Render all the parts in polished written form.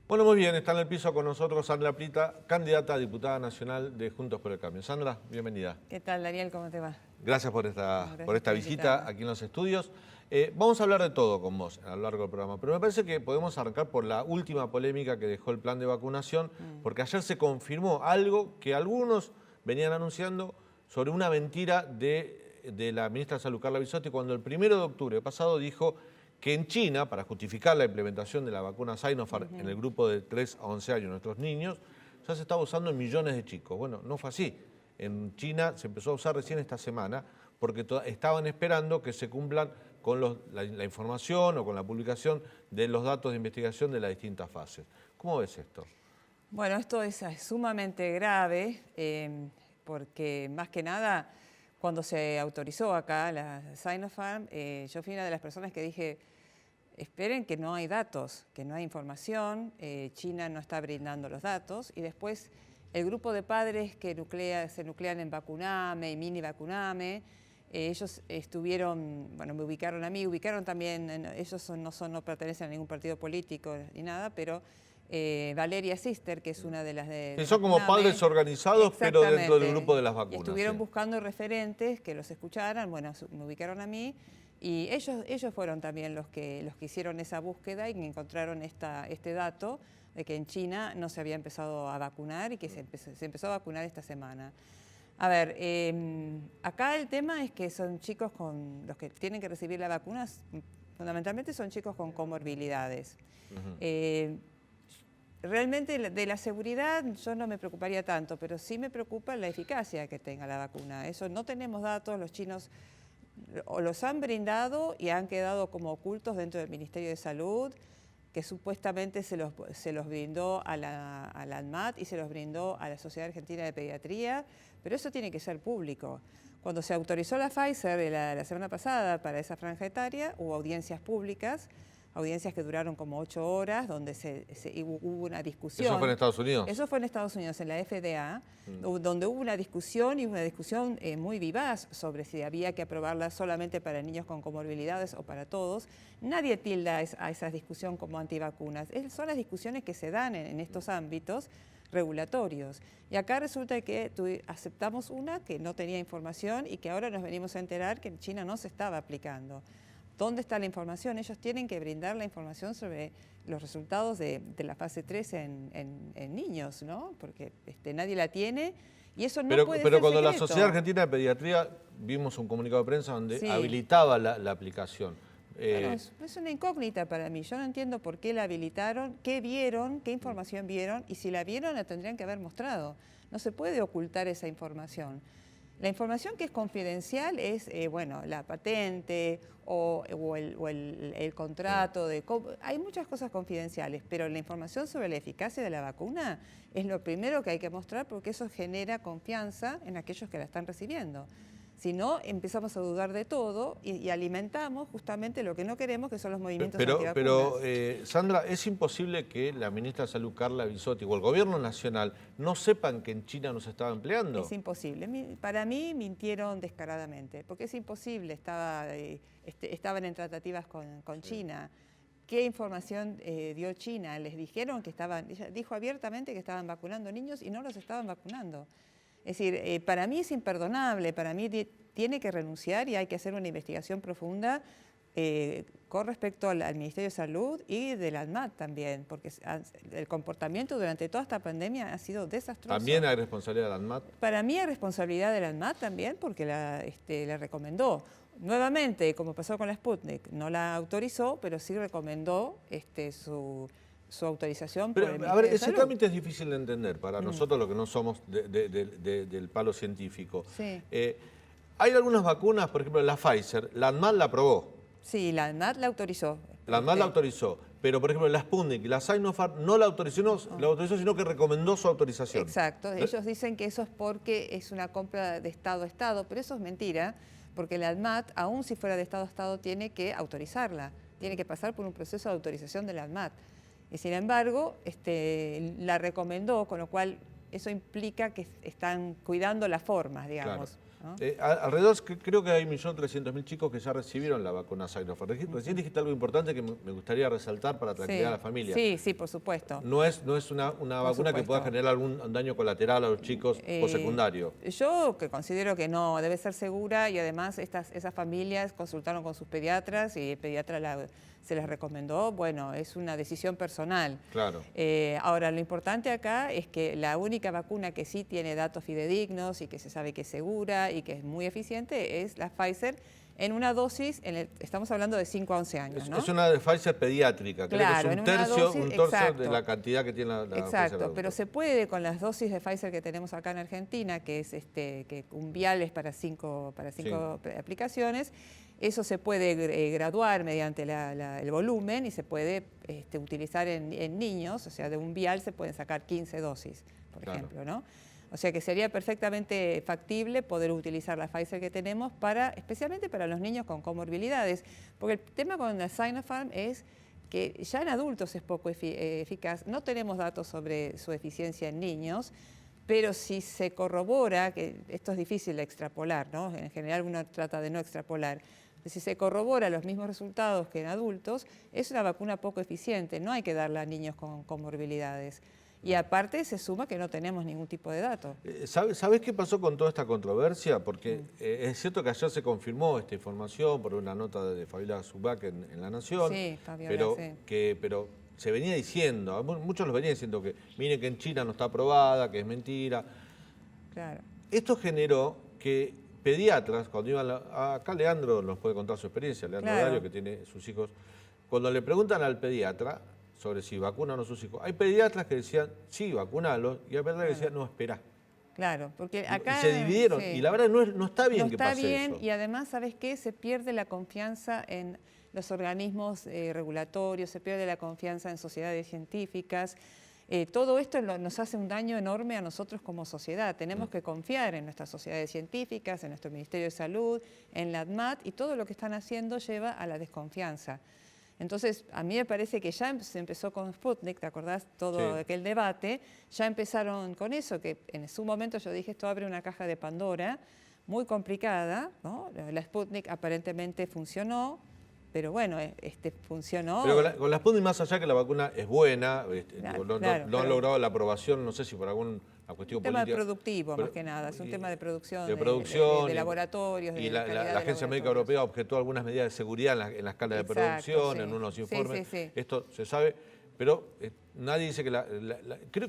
Bueno, muy bien, está en el piso con nosotros Sandra Plita, candidata a diputada nacional de Juntos por el Cambio. Sandra, bienvenida. ¿Qué tal, Daniel? ¿Cómo te va? Gracias por esta visita invitarme. aquí en los estudios. Vamos a hablar de todo con vos a lo largo del programa, pero me parece que podemos arrancar por la última polémica que dejó el plan de vacunación, porque ayer se confirmó algo que algunos venían anunciando sobre una mentira de la ministra de Salud, Carla Bisotti, cuando el 1 de octubre pasado dijo que en China, para justificar la implementación de la vacuna Sinopharm en el grupo de 3 a 11 años de nuestros niños, ya se estaba usando en millones de chicos. Bueno, no fue así. En China se empezó a usar recién esta semana porque estaban esperando que se cumplan con la información o con la publicación de los datos de investigación de las distintas fases. ¿Cómo ves esto? Bueno, esto es sumamente grave porque más que nada cuando se autorizó acá la Sinopharm, yo fui una de las personas que dije, esperen que no hay datos, que no hay información, China no está brindando los datos y después el grupo de padres que se nuclean en Vacuname y Mini Vacuname, ellos estuvieron, bueno, me ubicaron a mí, ubicaron también, ellos no pertenecen a ningún partido político ni nada, pero Valeria Sister, que es una de las de son como padres organizados, pero dentro del grupo de las vacunas. Y estuvieron buscando referentes que los escucharan, bueno, me ubicaron a mí, y ellos fueron también los que hicieron esa búsqueda y que encontraron este dato de que en China no se había empezado a vacunar y que se empezó a vacunar esta semana. A ver, acá el tema es que son chicos los que tienen que recibir la vacuna, fundamentalmente son chicos con comorbilidades. Realmente de la seguridad yo no me preocuparía tanto, pero sí me preocupa la eficacia que tenga la vacuna. Eso no tenemos datos, los chinos o los han brindado y han quedado como ocultos dentro del Ministerio de Salud, que supuestamente se los brindó a la ANMAT y se los brindó a la Sociedad Argentina de Pediatría, pero eso tiene que ser público. Cuando se autorizó la Pfizer la semana pasada para esa franja etaria, hubo audiencias públicas, audiencias que duraron como 8 horas, donde hubo una discusión. ¿Eso fue en Estados Unidos? Eso fue en Estados Unidos, en la FDA, donde hubo una discusión muy vivaz sobre si había que aprobarla solamente para niños con comorbilidades o para todos. Nadie tilda a esa discusión como antivacunas. Son las discusiones que se dan en estos ámbitos regulatorios. Y acá resulta que aceptamos una que no tenía información y que ahora nos venimos a enterar que en China no se estaba aplicando. ¿Dónde está la información? Ellos tienen que brindar la información sobre los resultados de la fase 3 en niños, ¿no? Porque nadie la tiene y eso no puede ser Pero cuando secreto. la Sociedad Argentina de Pediatría vimos un comunicado de prensa donde habilitaba la aplicación. Bueno, es una incógnita para mí. Yo no entiendo por qué la habilitaron, qué vieron, qué información vieron y si la vieron la tendrían que haber mostrado. No se puede ocultar esa información. La información que es confidencial es, bueno, la patente o el contrato. Hay muchas cosas confidenciales, pero la información sobre la eficacia de la vacuna es lo primero que hay que mostrar porque eso genera confianza en aquellos que la están recibiendo. Si no, empezamos a dudar de todo y alimentamos justamente lo que no queremos, que son los movimientos antivacunas. Pero Sandra, ¿es imposible que la ministra de Salud, Carla Bisotti, o el gobierno nacional no sepan que en China no se estaba empleando? Es imposible. Para mí mintieron descaradamente, porque es imposible. Estaban en tratativas con China. ¿Qué información dio China? Les dijeron que ella dijo abiertamente que estaban vacunando niños y no los estaban vacunando. Es decir, para mí es imperdonable, para mí tiene que renunciar y hay que hacer una investigación profunda con respecto al Ministerio de Salud y del ANMAT también, porque el comportamiento durante toda esta pandemia ha sido desastroso. ¿También hay responsabilidad del ANMAT? Para mí hay responsabilidad del ANMAT también porque la recomendó. Nuevamente, como pasó con la Sputnik, no la autorizó, pero sí recomendó su autorización por el Ministerio a ver, de ese Salud. trámite es difícil de entender para nosotros, los que no somos del palo científico. Sí. Hay algunas vacunas, por ejemplo, la Pfizer, la ANMAT la aprobó. Sí, la ANMAT la autorizó. La ANMAT la autorizó, pero por ejemplo la Sputnik y la Sinopharm no la autorizó, sino que recomendó su autorización. Exacto, ellos dicen que eso es porque es una compra de Estado a Estado, pero eso es mentira, porque la ANMAT, aún si fuera de Estado a Estado, tiene que autorizarla, tiene que pasar por un proceso de autorización de la ANMAT. Y sin embargo, la recomendó, con lo cual eso implica que están cuidando las formas, digamos. Claro. ¿no? Alrededor, creo que hay 1.300.000 chicos que ya recibieron la vacuna Sinopharm. Recién dijiste algo importante que me gustaría resaltar para tranquilidad a la familia. Sí, sí, por supuesto. No es una vacuna que pueda generar algún daño colateral a los chicos postsecundario. Yo que considero que no, debe ser segura, y además esas familias consultaron con sus pediatras y el pediatra se les recomendó. Bueno, es una decisión personal. Claro. Ahora, lo importante acá es que la única vacuna que sí tiene datos fidedignos y que se sabe que es segura y que es muy eficiente es la Pfizer, en una dosis, estamos hablando de 5 a 11 años, ¿no? Es una de Pfizer pediátrica, Claro, creo que es un tercio exacto, de la cantidad que tiene la exacto, Pfizer. pero se puede con las dosis de Pfizer que tenemos acá en Argentina, que es que un vial es para cinco aplicaciones. Eso se puede graduar mediante el volumen y se puede utilizar en niños, o sea, de un vial se pueden sacar 15 dosis, por ejemplo, ¿no? O sea que sería perfectamente factible poder utilizar la Pfizer que tenemos especialmente para los niños con comorbilidades, porque el tema con la Sinopharm es que ya en adultos es poco eficaz. No tenemos datos sobre su eficiencia en niños, pero si se corrobora, que esto es difícil de extrapolar, ¿no? En general uno trata de no extrapolar. Si se corrobora los mismos resultados que en adultos, es una vacuna poco eficiente, no hay que darla a niños con comorbilidades. Y aparte se suma que no tenemos ningún tipo de dato. ¿Sabés qué pasó con toda esta controversia? Porque es cierto que ayer se confirmó esta información por una nota de Fabiola Zubac en La Nación, Sí, Fabiola, pero se venía diciendo, muchos lo venían diciendo que miren que en China no está aprobada, que es mentira. Claro. Esto generó que pediatras, cuando iban acá Leandro nos puede contar su experiencia, Leandro Dario, que tiene sus hijos, cuando le preguntan al pediatra sobre si vacunan a sus hijos, hay pediatras que decían, sí, vacunalos, y hay pediatras que decían, no, esperá. Claro, porque acá... Y se dividieron, y la verdad no está bien que pase eso. No está bien, y además, ¿sabes qué? Se pierde la confianza en los organismos regulatorios, se pierde la confianza en sociedades científicas. Todo esto nos hace un daño enorme a nosotros como sociedad. Tenemos que confiar en nuestras sociedades científicas, en nuestro Ministerio de Salud, en la ADMAT, y todo lo que están haciendo lleva a la desconfianza. Entonces, a mí me parece que ya se empezó con Sputnik, ¿te acordás? Todo aquel debate, ya empezaron con eso, que en su momento yo dije, esto abre una caja de Pandora muy complicada, ¿no? La Sputnik aparentemente funcionó, pero bueno, funcionó. Pero con la Sputnik, más allá que la vacuna es buena, no han logrado la aprobación, no sé si por alguna cuestión política. Un tema productivo, más que nada, es un tema de producción, de laboratorios. Y la Agencia Médica Europea objetó algunas medidas de seguridad en la escala de producción, en unos informes. Esto se sabe, pero nadie dice que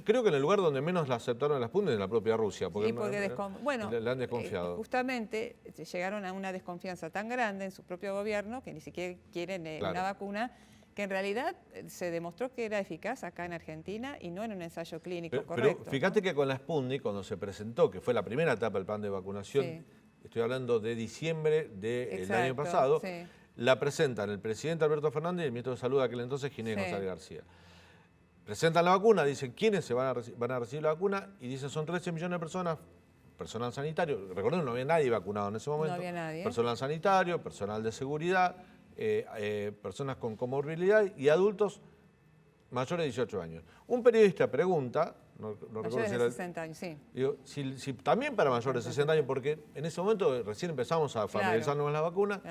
creo que en el lugar donde menos la aceptaron las Sputnik es en la propia Rusia, porque, le han desconfiado. Justamente llegaron a una desconfianza tan grande en su propio gobierno que ni siquiera quieren una vacuna, que en realidad se demostró que era eficaz acá en Argentina y no en un ensayo clínico correcto. Pero fíjate que con la Sputnik, cuando se presentó, que fue la primera etapa del plan de vacunación, estoy hablando de diciembre del año pasado, la presentan el presidente Alberto Fernández y el ministro de Salud de aquel entonces, Ginés González García. Presentan la vacuna, dicen quiénes van a recibir la vacuna y dicen son 13 millones de personas, personal sanitario, recordemos no había nadie vacunado en ese momento, no había nadie. Personal sanitario, personal de seguridad, personas con comorbilidad y adultos mayores de 18 años. Un periodista pregunta, no recuerdo si era, de 60 años, sí. Digo, si también para mayores de 60 años, porque en ese momento recién empezamos a familiarizarnos con la vacuna,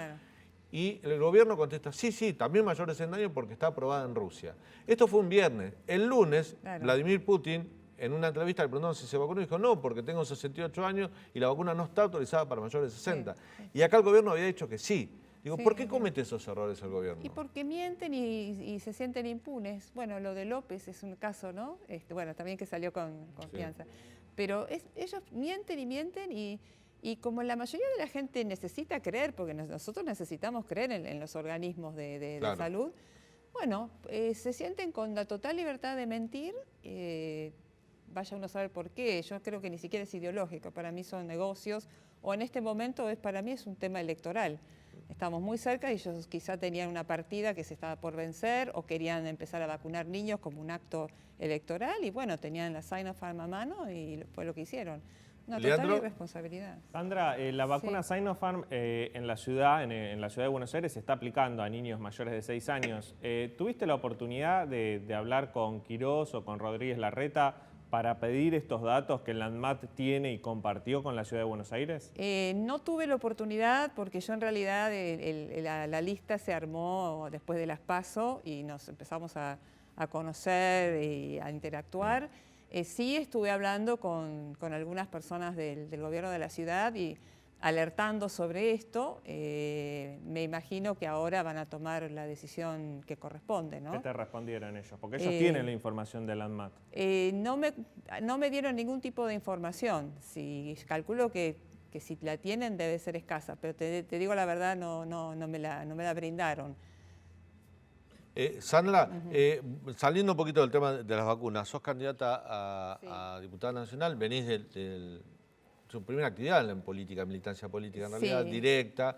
y el gobierno contesta, sí, también mayores de 60 años porque está aprobada en Rusia. Esto fue un viernes. El lunes, Vladimir Putin, en una entrevista le preguntaron si se vacunó y dijo, no, porque tengo 68 años y la vacuna no está autorizada para mayores de 60. Y acá el gobierno había dicho que sí. Digo, ¿por qué comete esos errores el gobierno? Y porque mienten y se sienten impunes. Bueno, lo de López es un caso, ¿no? Bueno, también que salió con confianza. Pero ellos mienten y como la mayoría de la gente necesita creer, porque nosotros necesitamos creer en los organismos de salud, bueno, se sienten con la total libertad de mentir, vaya uno a saber por qué. Yo creo que ni siquiera es ideológico, para mí son negocios, o en este momento para mí es un tema electoral. Estamos muy cerca y ellos quizá tenían una partida que se estaba por vencer o querían empezar a vacunar niños como un acto electoral y bueno, tenían la Sinopharm a mano y fue lo que hicieron. Una total irresponsabilidad. Sandra, la vacuna Sinopharm en la ciudad de Buenos Aires se está aplicando a niños mayores de 6 años. ¿Tuviste la oportunidad de hablar con Quirós o con Rodríguez Larreta para pedir estos datos que el ANMAT tiene y compartió con la Ciudad de Buenos Aires? No tuve la oportunidad porque yo en realidad la lista se armó después de las PASO y nos empezamos a conocer y a interactuar. Sí estuve hablando con algunas personas del gobierno de la ciudad y alertando sobre esto. Me imagino que ahora van a tomar la decisión que corresponde, ¿no? ¿Qué te respondieron ellos? Porque ellos tienen la información del ANMAT. No me dieron ningún tipo de información. Calculo que si la tienen debe ser escasa, pero te digo la verdad, no me la brindaron. Sanla, saliendo un poquito del tema de las vacunas, sos candidata a diputada nacional, venís de su primera actividad en política, militancia política en realidad, Sí. directa,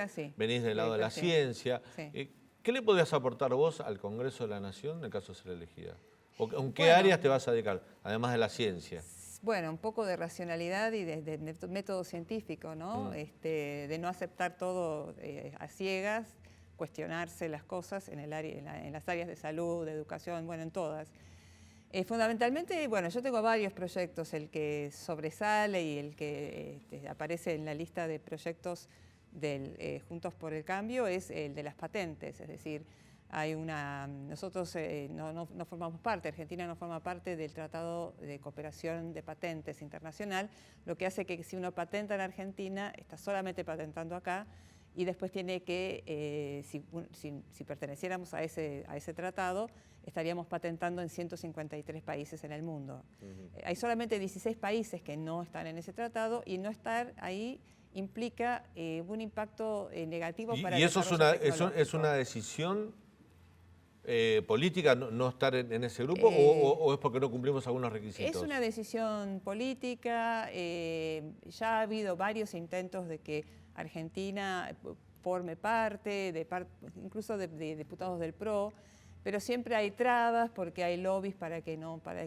Sí, venís del lado de la Directa, sí. ciencia. Sí. ¿Qué le podrías aportar vos al Congreso de la Nación en el caso de ser elegida? ¿En qué Bueno. áreas te vas a dedicar, además de la ciencia? Bueno, un poco de racionalidad y de método científico, ¿no? De no aceptar todo a ciegas, cuestionarse las cosas en las áreas de salud, de educación, bueno, en todas. Fundamentalmente, bueno, yo tengo varios proyectos. El que sobresale y el que aparece en la lista de proyectos del Juntos por el Cambio es el de las patentes, es decir, nosotros no formamos parte, Argentina no forma parte del Tratado de Cooperación de Patentes Internacional, lo que hace que si uno patenta en Argentina, está solamente patentando acá, y después tiene que, si perteneciéramos a ese tratado, estaríamos patentando en 153 países en el mundo. Hay solamente 16 países que no están en ese tratado, y no estar ahí implica un impacto negativo para el desarrollo tecnológico. ¿Es una decisión política no estar en ese grupo o es porque no cumplimos algunos requisitos? Es una decisión política. Ya ha habido varios intentos de que Argentina forme parte, incluso de diputados del PRO, pero siempre hay trabas porque hay lobbies para que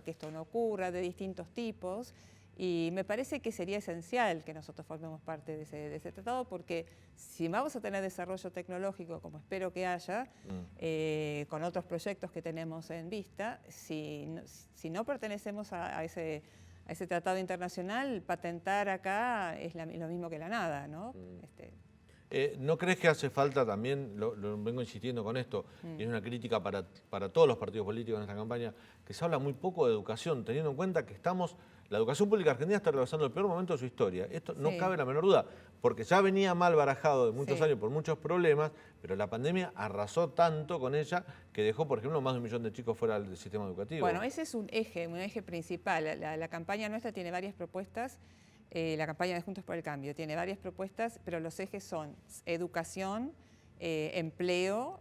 esto no ocurra, de distintos tipos. Y me parece que sería esencial que nosotros formemos parte de ese tratado, porque si vamos a tener desarrollo tecnológico, como espero que haya, con otros proyectos que tenemos en vista, si no pertenecemos a ese tratado internacional, patentar acá es lo mismo que la nada, ¿no? ¿No crees que hace falta también, lo vengo insistiendo con esto, y es una crítica para todos los partidos políticos en esta campaña, que se habla muy poco de educación, teniendo en cuenta que la educación pública argentina está atravesando el peor momento de su historia? Esto no cabe la menor duda, porque ya venía mal barajado de muchos años por muchos problemas, pero la pandemia arrasó tanto con ella que dejó, por ejemplo, más de 1 millón de chicos fuera del sistema educativo. Bueno, ese es un eje principal. La campaña nuestra tiene varias propuestas. La campaña de Juntos por el Cambio tiene varias propuestas, pero los ejes son educación, empleo,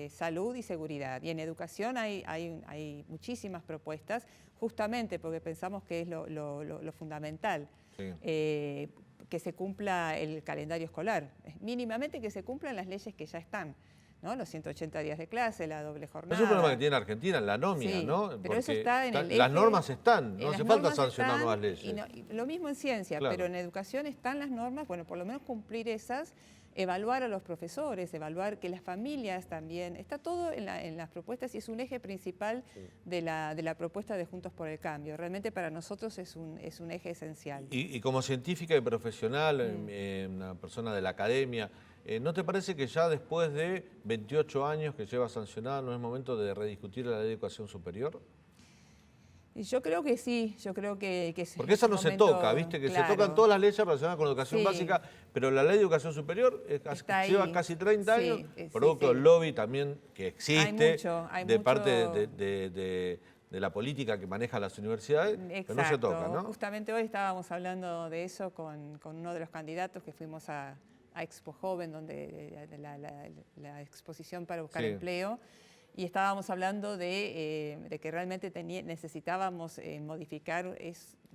salud y seguridad. Y en educación hay muchísimas propuestas, justamente porque pensamos que es lo fundamental, que se cumpla el calendario escolar, mínimamente que se cumplan las leyes que ya están, ¿no? Los 180 días de clase, la doble jornada. Es un problema que tiene Argentina, la anomia, Sí, ¿no? pero eso está en el eje. Las normas están, no Las hace falta normas sancionar están, nuevas leyes. y lo mismo en ciencia, Claro. pero en educación están las normas, bueno, por lo menos cumplir esas, evaluar a los profesores, evaluar que las familias también, está todo en las propuestas y es un eje principal de la propuesta de Juntos por el Cambio. Realmente para nosotros es un eje esencial. Y como científica y profesional, una persona de la academia, ¿no te parece que ya después de 28 años que lleva sancionada no es momento de rediscutir la ley de educación superior? Y yo creo que sí, yo creo que Porque esa no se toca, ¿viste? Que se tocan todas las leyes relacionadas con la educación básica, pero la ley de educación superior lleva casi 30 años, producto del lobby también que existe, parte de la política que maneja las universidades, pero no se toca, ¿no? Justamente hoy estábamos hablando de eso con uno de los candidatos que fuimos a Expo Joven, donde la exposición para buscar empleo, y estábamos hablando de que realmente necesitábamos modificar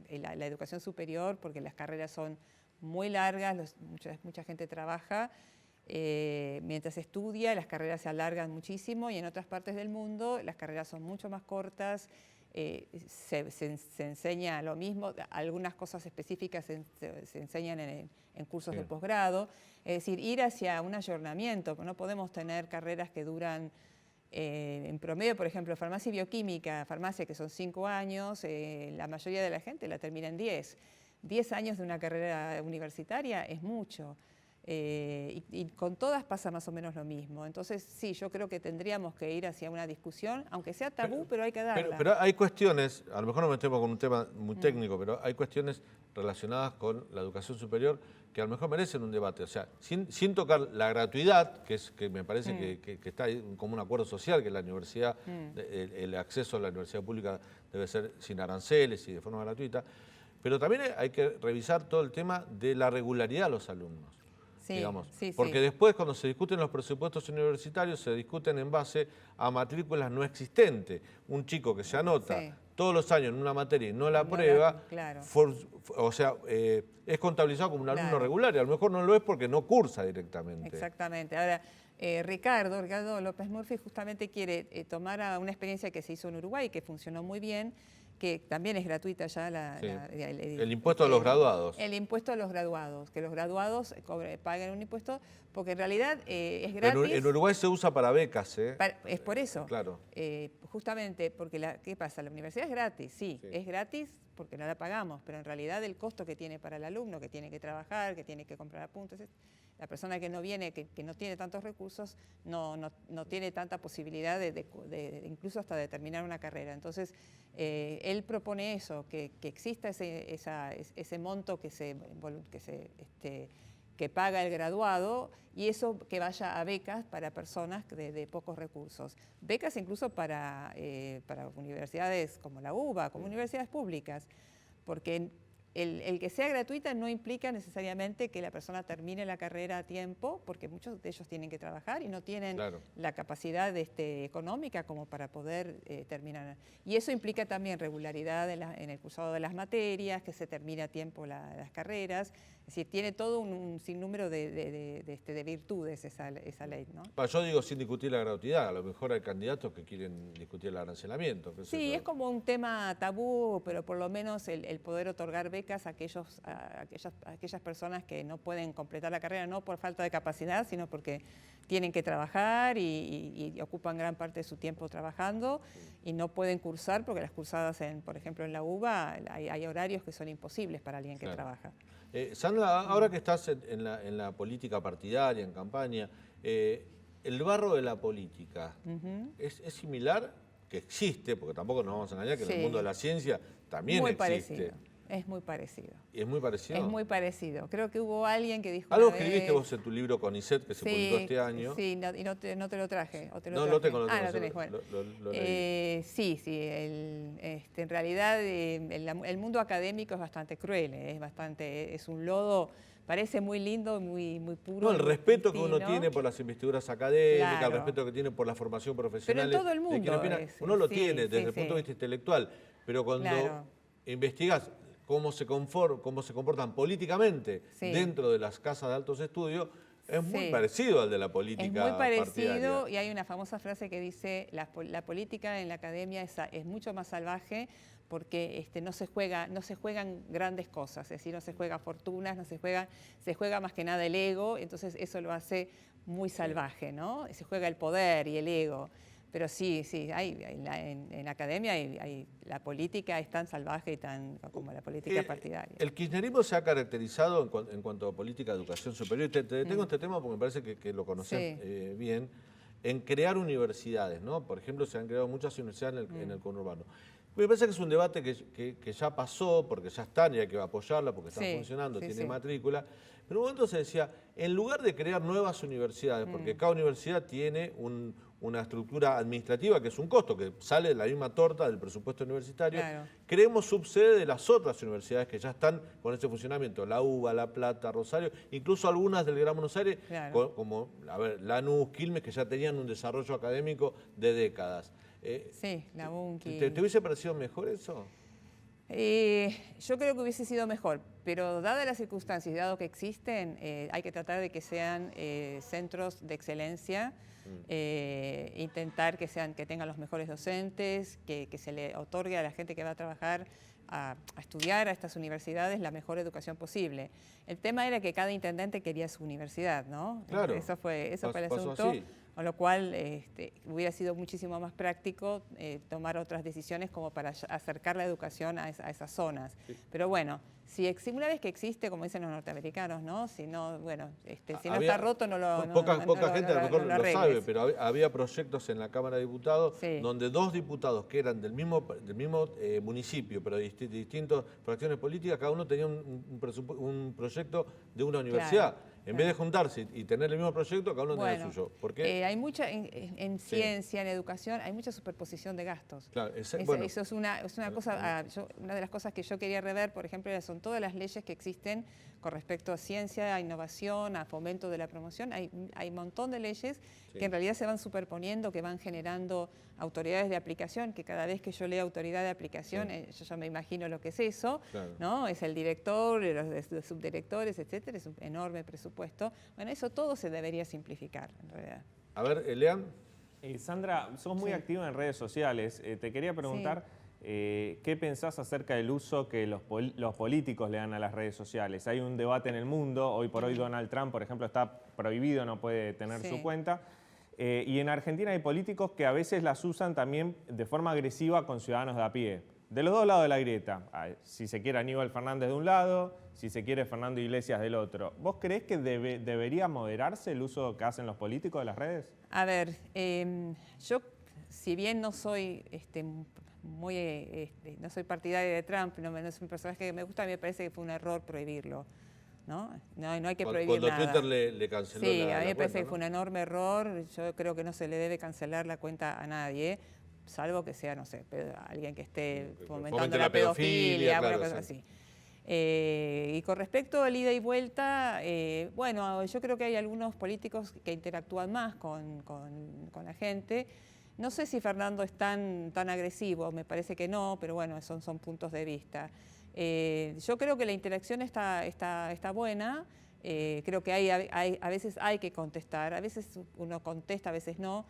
la educación superior, porque las carreras son muy largas, mucha gente trabaja mientras estudia, las carreras se alargan muchísimo, y en otras partes del mundo las carreras son mucho más cortas. Se enseña lo mismo, algunas cosas específicas se enseñan en cursos de posgrado, es decir, ir hacia un ayornamiento. No podemos tener carreras que duran En promedio, por ejemplo, farmacia y bioquímica, farmacia que son 5 años, la mayoría de la gente la termina en 10. 10 años de una carrera universitaria es mucho. Y con todas pasa más o menos lo mismo. Entonces, sí, yo creo que tendríamos que ir hacia una discusión, aunque sea tabú, pero hay que darla. Pero hay cuestiones, a lo mejor nos metemos con un tema muy técnico, pero hay cuestiones relacionadas con la educación superior que a lo mejor merecen un debate. O sea, sin tocar la gratuidad, que me parece que está ahí como un acuerdo social, que la universidad, el acceso a la universidad pública debe ser sin aranceles y de forma gratuita, pero también hay que revisar todo el tema de la regularidad de los alumnos. Sí, Digamos, sí, porque después cuando se discuten los presupuestos universitarios se discuten en base a matrículas no existentes. Un chico que se anota todos los años en una materia y no la aprueba, claro. o sea, es contabilizado como un alumno regular y a lo mejor no lo es porque no cursa directamente. Exactamente. Ahora, Ricardo López Murphy justamente quiere tomar una experiencia que se hizo en Uruguay, que funcionó muy bien, que también es gratuita ya el impuesto a los graduados. El impuesto a los graduados, que los graduados paguen un impuesto, porque en realidad es gratis. Pero en Uruguay se usa para becas, ¿eh? Es por eso. Claro. Justamente porque, ¿qué pasa? La universidad es gratis, sí, es gratis porque no la pagamos, pero en realidad el costo que tiene para el alumno, que tiene que trabajar, que tiene que comprar apuntes, la persona que no viene, que no tiene tantos recursos, no tiene tanta posibilidad de incluso hasta de terminar una carrera. Entonces, él propone eso, que exista ese monto que paga el graduado y eso que vaya a becas para personas de pocos recursos. Becas incluso para universidades como la UBA, como universidades públicas, porque el que sea gratuita no implica necesariamente que la persona termine la carrera a tiempo, porque muchos de ellos tienen que trabajar y no tienen la capacidad económica como para poder terminar. Y eso implica también regularidad en el cursado de las materias, que se termine a tiempo las carreras. Es decir, tiene todo un sinnúmero de virtudes esa ley, ¿no? Yo digo sin discutir la gratuidad, a lo mejor hay candidatos que quieren discutir el arancelamiento. Sí, es como un tema tabú, pero por lo menos el poder otorgar becas a aquellas personas que no pueden completar la carrera, no por falta de capacidad, sino porque tienen que trabajar y ocupan gran parte de su tiempo trabajando y no pueden cursar porque las cursadas, por ejemplo, en la UBA hay horarios que son imposibles para alguien que trabaja. Sandra, ahora que estás en la política partidaria, en campaña, el barro de la política, ¿es similar? Que existe, porque tampoco nos vamos a engañar, que en el mundo de la ciencia también existe. Parecido. Es muy parecido. ¿Y es muy parecido? Es muy parecido. Creo que hubo alguien que dijo... Algo escribiste vos en tu libro CONICET que se publicó este año. Sí, y no te lo traje. No, lo tengo. Lo tenés, bueno. Lo leí. Sí, en realidad el mundo académico es bastante cruel, es un lodo, parece muy lindo, muy puro. No, el respeto que uno tiene por las investiduras académicas, el respeto que tiene por la formación profesional. Pero en todo el mundo. Uno lo tiene desde el punto de vista intelectual, pero cuando investigas cómo se comportan políticamente dentro de las casas de altos estudios, es muy parecido al de la política partidaria. Es muy parecido y hay una famosa frase que dice la política en la academia es mucho más salvaje porque no se juegan grandes cosas, es decir, no se juega fortunas, se juega más que nada el ego, entonces eso lo hace muy salvaje, ¿no? Se juega el poder y el ego. Pero sí, en la academia la política es tan salvaje y tan como la política partidaria. El kirchnerismo se ha caracterizado en cuanto a política de educación superior, y te detengo este tema porque me parece que lo conoces bien, en crear universidades, ¿no? Por ejemplo, se han creado muchas universidades en el conurbano. Me parece que es un debate que ya pasó, porque ya están y hay que apoyarla porque están funcionando, tiene matrícula. Pero en un momento se decía, en lugar de crear nuevas universidades, porque cada universidad tiene una estructura administrativa que es un costo, que sale de la misma torta del presupuesto universitario, creemos subsede de las otras universidades que ya están con ese funcionamiento, la UBA, La Plata, Rosario, incluso algunas del Gran Buenos Aires, como Lanús, Quilmes, que ya tenían un desarrollo académico de décadas. La UNCI. ¿Te hubiese parecido mejor eso? Yo creo que hubiese sido mejor, pero dadas las circunstancias y dado que existen, hay que tratar de que sean centros de excelencia, intentar que tengan los mejores docentes, que se le otorgue a la gente que va a trabajar a estudiar a estas universidades la mejor educación posible. El tema era que cada intendente quería su universidad, ¿no? Claro. Eso fue el asunto. con lo cual hubiera sido muchísimo más práctico tomar otras decisiones como para acercar la educación a esas zonas. Sí. Pero bueno, una vez que existe, como dicen los norteamericanos, ¿no? Si no, bueno, si no está roto, no lo Poca gente a lo mejor lo sabe, pero había proyectos en la Cámara de Diputados donde 2 diputados que eran del mismo municipio, pero de distintas fracciones políticas, cada uno tenía un proyecto de una universidad. Claro. En vez de juntarse y tener el mismo proyecto, cada uno tenía el suyo. ¿Por qué? Hay mucha, en ciencia, en educación, hay mucha superposición de gastos. Claro, eso es una cosa, una de las cosas que yo quería rever, por ejemplo, son todas las leyes que existen con respecto a ciencia, a innovación, a fomento de la promoción. Hay un montón de leyes que en realidad se van superponiendo, que van generando autoridades de aplicación, que cada vez que yo leo autoridad de aplicación, yo ya me imagino lo que es eso, ¿no? Es el director, los subdirectores, etcétera, es un enorme presupuesto. Bueno, eso todo se debería simplificar, en realidad. A ver, Lean. Sandra, sos muy activa en redes sociales. Te quería preguntar qué pensás acerca del uso que los políticos le dan a las redes sociales. Hay un debate en el mundo, hoy por hoy Donald Trump, por ejemplo, está prohibido, no puede tener su cuenta. Y en Argentina hay políticos que a veces las usan también de forma agresiva con ciudadanos de a pie. De los dos lados de la grieta. Si se quiere Aníbal Fernández de un lado, si se quiere Fernando Iglesias del otro. ¿Vos creés que debería moderarse el uso que hacen los políticos de las redes? A ver, yo, si bien no soy no soy partidaria de Trump, no es un personaje que me gusta, me parece que fue un error prohibirlo. No hay que prohibir nada. Cuando Twitter le canceló la cuenta. Sí, a mí me parece que fue un enorme error. Yo creo que no se le debe cancelar la cuenta a nadie, salvo que sea, no sé, alguien que esté fomentando la pedofilia, claro, cosas así. Y con respecto al ida y vuelta, bueno, yo creo que hay algunos políticos que interactúan más con la gente. No sé si Fernando es tan agresivo, me parece que no, pero bueno, son puntos de vista. Yo creo que la interacción está buena, creo que a veces hay que contestar, a veces uno contesta, a veces no,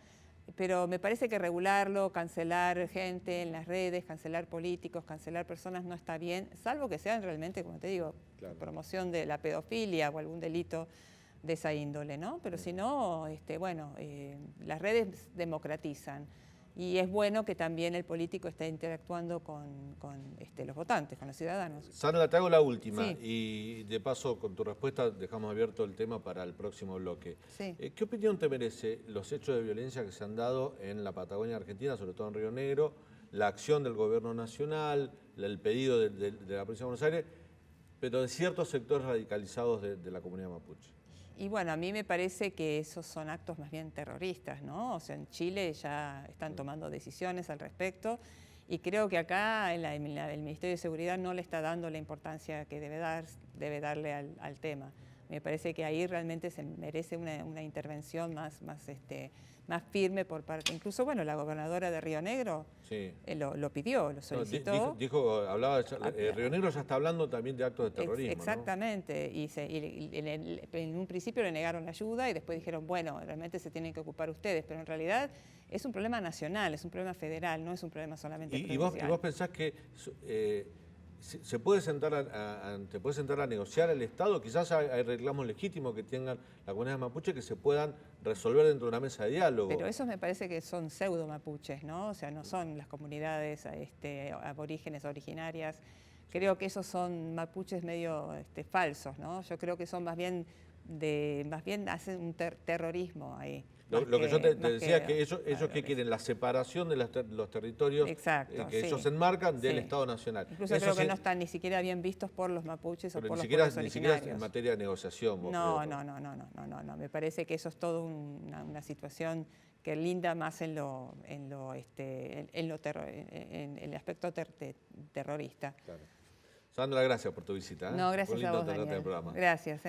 pero me parece que regularlo, cancelar gente en las redes, cancelar políticos, cancelar personas no está bien, salvo que sean realmente, como te digo, promoción de la pedofilia o algún delito de esa índole, ¿no? Pero si no, bueno, las redes democratizan. Y es bueno que también el político esté interactuando con los votantes, con los ciudadanos. Sandra, te hago la última y de paso con tu respuesta dejamos abierto el tema para el próximo bloque. Sí. ¿Qué opinión te merece los hechos de violencia que se han dado en la Patagonia Argentina, sobre todo en Río Negro, la acción del gobierno nacional, el pedido de la provincia de Buenos Aires, pero de ciertos sectores radicalizados de la comunidad mapuche? Y bueno, a mí me parece que esos son actos más bien terroristas, ¿no? O sea, en Chile ya están tomando decisiones al respecto y creo que acá el Ministerio de Seguridad no le está dando la importancia que debe darle al tema. Me parece que ahí realmente se merece una intervención más firme por parte. Incluso, bueno, la gobernadora de Río Negro lo pidió, lo solicitó. Hablaba Río Negro ya está hablando también de actos de terrorismo. Exactamente, ¿no? Y en un principio le negaron ayuda y después dijeron, bueno, realmente se tienen que ocupar ustedes, pero en realidad es un problema nacional, es un problema federal, no es un problema solamente provincial. ¿Y vos pensás que se puede sentar a negociar el Estado? Quizás hay reclamos legítimos que tengan la comunidad mapuche que se puedan resolver dentro de una mesa de diálogo. Pero esos me parece que son pseudo mapuches, ¿no? O sea, no son las comunidades aborígenes originarias. Creo que esos son mapuches medio falsos, ¿no? Yo creo que son más bien hacen un terrorismo ahí. Lo que yo te decía es que ellos que quieren la separación de los territorios que ellos enmarcan del Estado Nacional. Incluso creo que no están ni siquiera bien vistos por los mapuches o por los pueblos originarios. Ni siquiera en materia de negociación. No. Me parece que eso es toda una situación que linda más en el aspecto terrorista. Claro. Sandra, gracias por tu visita. No, gracias a vos, Daniel. Gracias.